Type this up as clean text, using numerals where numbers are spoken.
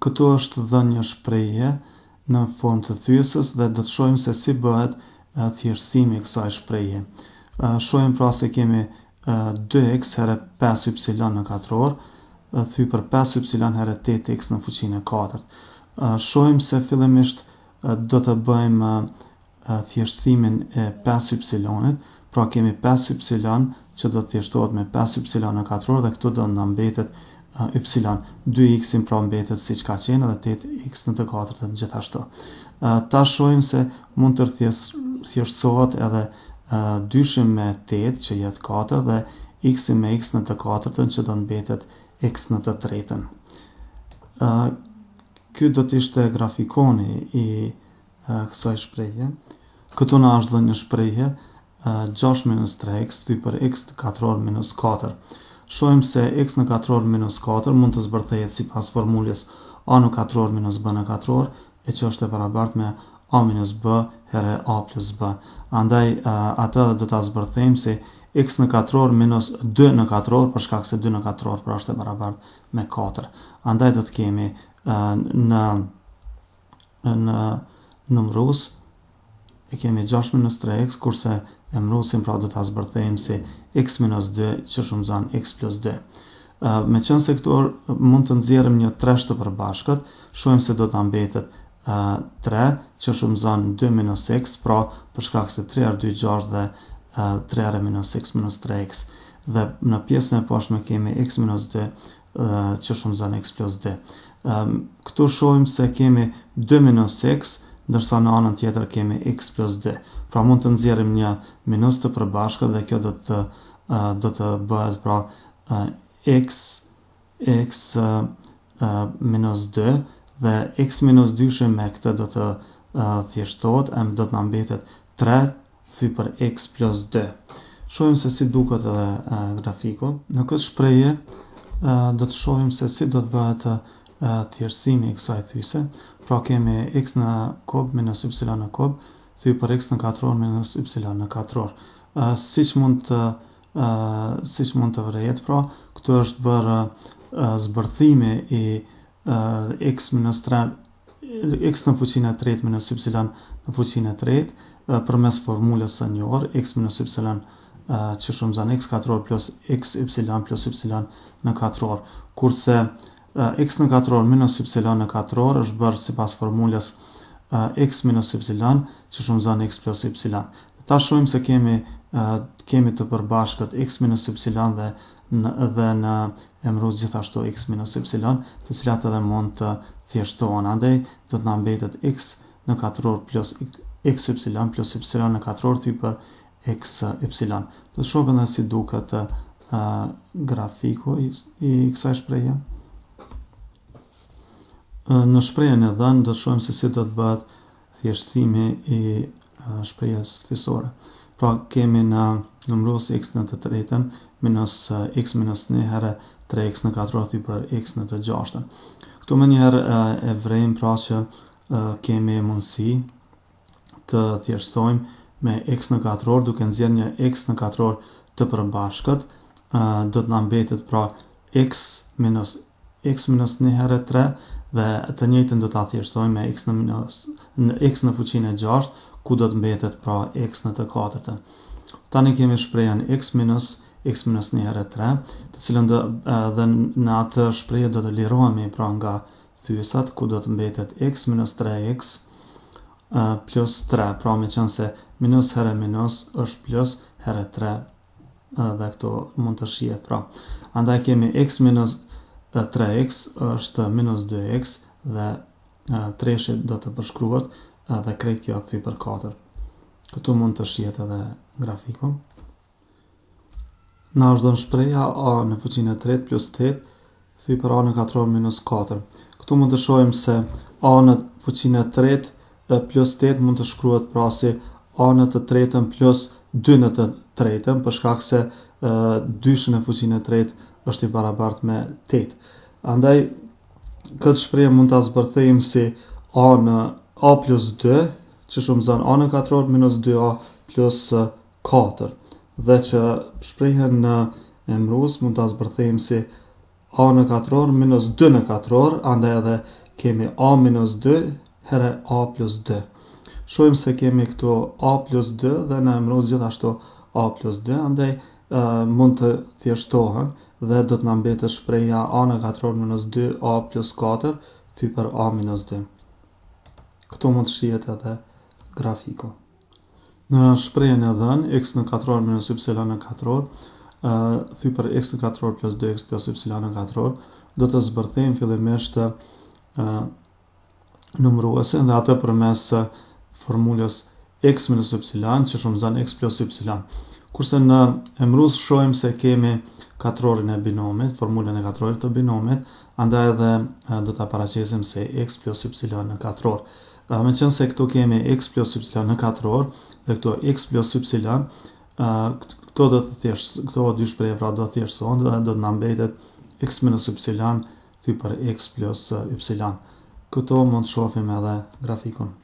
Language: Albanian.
Këtu është dhënë një shprehje në formë të thyesës dhe do të shohim se si bëhet thjeshtësimi i kësaj shprehje. Shohim pra se kemi 2x herë 5y në katror, thy për 5y herë 8x në fuqinë e 4. Shohim se fillimisht do të bëjmë thjeshtësimin e 5y-it, pra kemi 5y që do të thjeshtohet me 5y në katror dhe këtu do na mbetet y. 2x pra mbetet siç ka qenë dhe 8x në të katërtën gjithashtu. Ta shohim se mund të thjeshtësohet edhe dyshim me 8 që jetë 4 dhe x me x në të katërtën që do mbetet x në të tretën. Ky do të ishte grafikoni i kësaj shprehje. Këtu na është dhënë një shprehje 6 minus 3x thy për x në katror minus 4. Shohim se x në katror minus 4 mund të zbërthehet sipas formulës a në katror minus b në katror, e që është e barabartë me a minus b herë a plus b. Andaj atë do ta zbërthejmë si x në katror minus 2 në katror, për shkak se 2 në katror pra është e barabartë me 4. Andaj do të kemi në numërus e kemi 6 minus 3x, kurse emrusin pra do ta zbërthejmë si x minus 2 që shumëzon x plus 2. Me qënë se këtu mund të nxjerrim një tresh të përbashkët, shohim se do të mbetet 3 që shumëzon 2 minus x, pra për shkak se 3 herë 2 6 dhe 3 herë minus x minus 3x. Dhe në pjesën e poshtme kemi x minus 2 që shumëzon x plus 2. Këtu shohim se kemi 2 minus x, ndërsa në anën tjetër kemi x plus 2. Pra mund të nxjerrim një minus të përbashkët dhe kjo do të bëhet pra x minus 2 dhe x minus 2 me këtë do të thjeshtohet, do të na mbetet 3 thy për x plus 2. Shohim se si duket edhe grafiku. Në këtë shprehje do të shohim se si do të bëhet thjeshtësimi i kësaj thyse. Pra kemi x në kub minus y në kub thy për x në katror minus y në katror. Siç mund të vërehet, pra këtu është bërë zbërthimi i x minus 3 x në fuqinë e 3 minus y në fuqinë e 3 përmes formulës së njohur x minus y që shumëzon x katror plus x y plus y në katror, kurse x në katror minus y në katror është bërë sipas formulës x minus y që shumëzon x plus y. Ta shohim se kemi të përbashkët x minus y dhe në emruz gjithashtu x minus y, të cilat edhe mund të thjeshtohen. Andaj do të na mbetet x në katror plus x y plus y në katror thy për x y. Do të shohim edhe si duket grafiku i kësaj shprehje. Në shprehjen e dhënë do të shohim se si do të bëhet thjeshtësimi i shprehjes thyesore. Pra kemi në numërus x në të tretën minus x minus 1 herë 3x në katror thy për x në të gjashtën. Këtu më njëherë e vrejmë pra që kemi mundësi të thjeshtojmë me x në katror duke nxjerrë një x në katror të përbashkët, do të na mbetet pra x minus 1 herë 3 dhe të njëjtën do ta thjeshtojmë me x në fuqinë e 6, ku do të mbetet pra x në të katërtën. Tani kemi shprehjen x minus 1 herë 3, të cilën dhe në atë shprehje do të lirohemi pra nga thyesat, ku do të mbetet x minus 3x plus 3, pra me qënë se minus herë minus është plus herë 3 dhe këto mund të shihet pra. Andaj kemi x minus 3x është minus 2x dhe 3 do të përshkruhet dhe krejt kjo thy për 4. Këtu mund të shihet edhe grafiku. Na është dhënë shprehja a në fuqinë e 3 plus 8 thy për a në katror minus 4. Këtu mund të shohim se a në fuqinë e 3 plus 8 mund të shkruhet pra si a në të tretën plus 2 në të tretën, për shkak se 2 në fuqinë e 3 është i barabartë me 8. Andaj këtë shprehje mund ta zbërthejmë si a në a plus 2 që shumëzon a në katror minus 2a plus 4. Dhe që shprehjen në emruz mund ta zbërthejmë si a në katror minus 2 në katror, andaj edhe kemi a minus 2 herë a plus 2. Shohim se kemi këtu a plus 2 dhe në emërohet gjithashtu a plus 2, andaj mund të thjeshtohen dhe do të na mbetet shpreha a në katror minus 2a plus 4 thy për a minus 2. Këtu mund të shihet edhe grafiku. Në shprehjen e dhënë x në katror minus y në katror thy për x në katror plus 2x plus y në katror, do të zbërthejmë fillimisht numëruesin dhe atë përmes formulës x minus y që shumëzon x plus y. Kurse në emërues shohim se kemi katrorin e binomit, formulën e katrorit të binomit, andaj edhe do ta paraqesim se x plus y në katror. Me qenë se këtu kemi x plus y në katror dhe këtu x plus y, këto dy shprehje pra do të thjeshtohen dhe do të na mbetet x minus y thy për x plus y. Këtu mund të shohim edhe grafikun.